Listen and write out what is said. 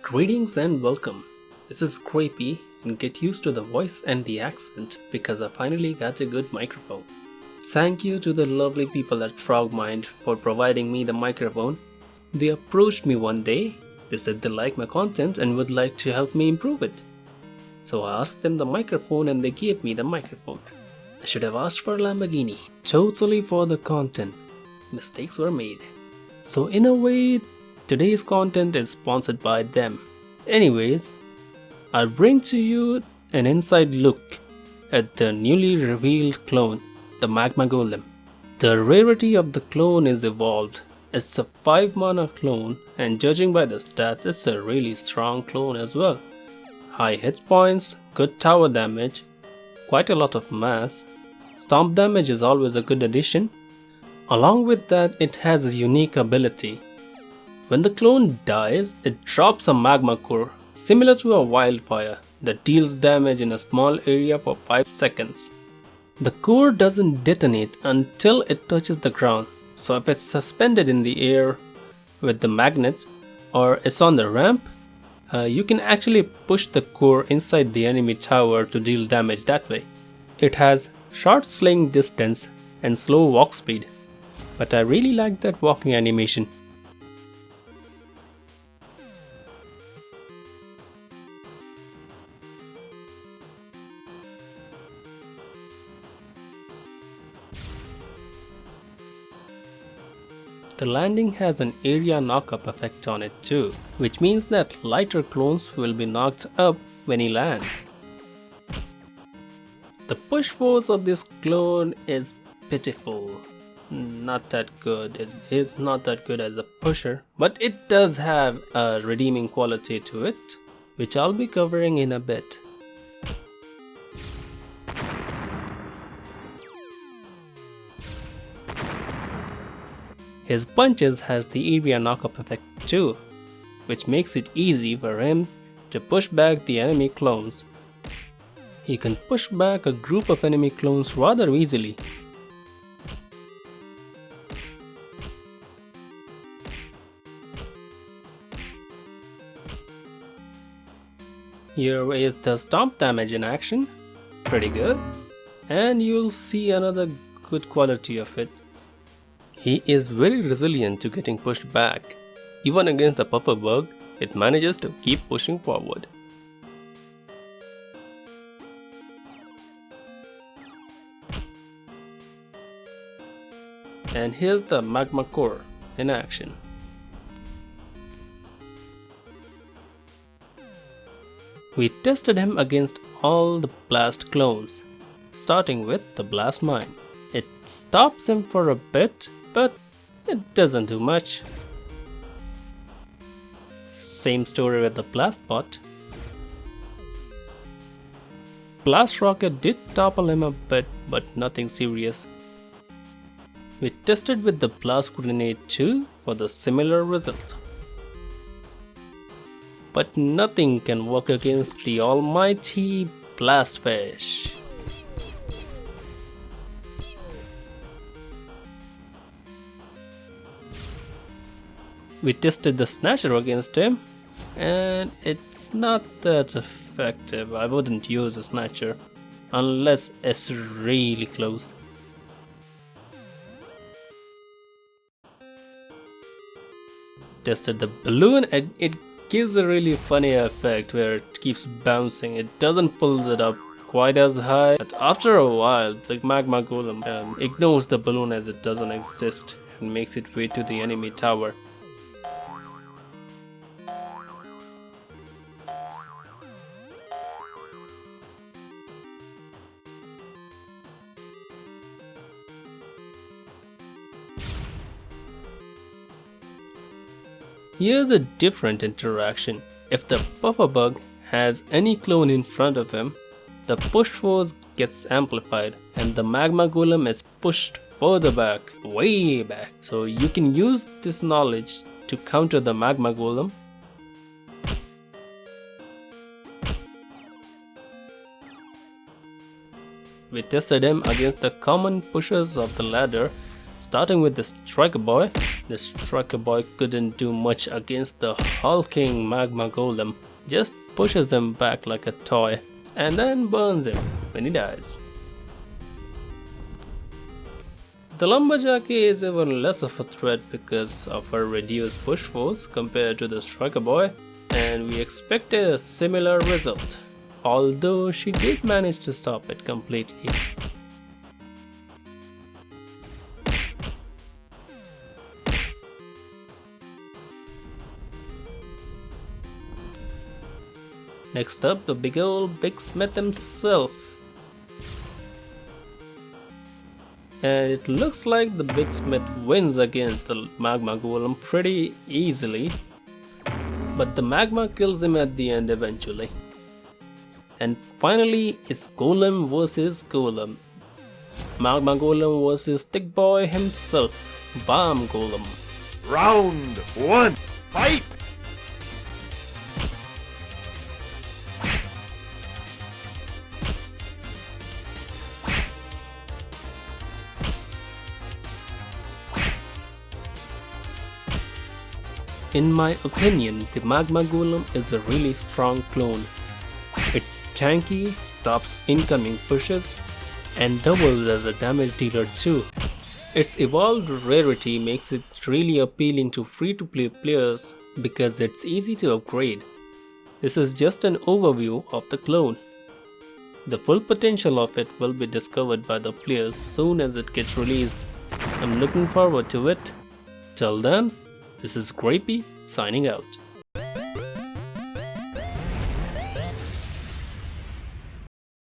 Greetings and welcome. This is Scrapey, and get used to the voice and the accent because I finally got a good microphone. Thank you to the lovely people at Frogmind for providing me the microphone. They approached me one day, they said they like my content and would like to help me improve it. So I asked them the microphone and they gave me the microphone. I should have asked for a Lamborghini. Totally for the content. Mistakes were made. So in a way, today's content is sponsored by them. Anyways, I'll bring to you an inside look at the newly revealed clone, the Magma Golem. The rarity of the clone is evolved. It's a 5 mana clone, and judging by the stats, it's a really strong clone as well. High hit points, good tower damage, quite a lot of mass. Stomp damage is always a good addition. Along with that, it has a unique ability. When the clone dies, it drops a magma core, similar to a wildfire, that deals damage in a small area for 5 seconds. The core doesn't detonate until it touches the ground, so if it's suspended in the air with the magnet or it's on the ramp, you can actually push the core inside the enemy tower to deal damage that way. It has short sling distance and slow walk speed, but I really like that walking animation. The landing has an area knock-up effect on it too, which means that lighter clones will be knocked up when he lands. The push force of this clone is pitiful. Not that good. It is not that good as a pusher, but it does have a redeeming quality to it, which I'll be covering in a bit. His punches has the area knock-up effect too, which makes it easy for him to push back the enemy clones. He can push back a group of enemy clones rather easily. Here is the stomp damage in action, pretty good, and you'll see another good quality of it. He is very resilient to getting pushed back. Even against the puffer bug, it manages to keep pushing forward. And here's the magma core in action. We tested him against all the blast clones, starting with the blast mine. It stops him for a bit, but it doesn't do much. Same story with the blast bot. Blast rocket did topple him a bit, but nothing serious. We tested with the blast grenade too for the similar result. But nothing can work against the almighty blast fish. We tested the snatcher against him, and it's not that effective. I wouldn't use a snatcher unless it's really close. Tested the balloon, and it gives a really funny effect where it keeps bouncing. It doesn't pull it up quite as high, but after a while the magma golem ignores the balloon as it doesn't exist and makes its way to the enemy tower. Here's a different interaction. If the puffer bug has any clone in front of him, the push force gets amplified and the magma golem is pushed further back, way back. So you can use this knowledge to counter the magma golem. We tested him against the common pushers of the ladder Starting with the Striker Boy. The Striker Boy couldn't do much against the hulking Magma Golem, just pushes him back like a toy and then burns him when he dies. The Lumberjack is even less of a threat because of her reduced push force compared to the Striker Boy, and we expected a similar result, although she did manage to stop it completely. Next up, the big old Big Smith himself. And it looks like the Big Smith wins against the Magma Golem pretty easily, but the Magma kills him at the end eventually. And finally, it's Golem versus Golem. Magma Golem versus Thick Boy himself, Bomb Golem. Round 1, fight! In my opinion, the Magma Golem is a really strong clone. It's tanky, stops incoming pushes, and doubles as a damage dealer too. Its evolved rarity makes it really appealing to free-to-play players because it's easy to upgrade. This is just an overview of the clone. The full potential of it will be discovered by the players soon as it gets released. I'm looking forward to it. Till then, this is Grapey signing out.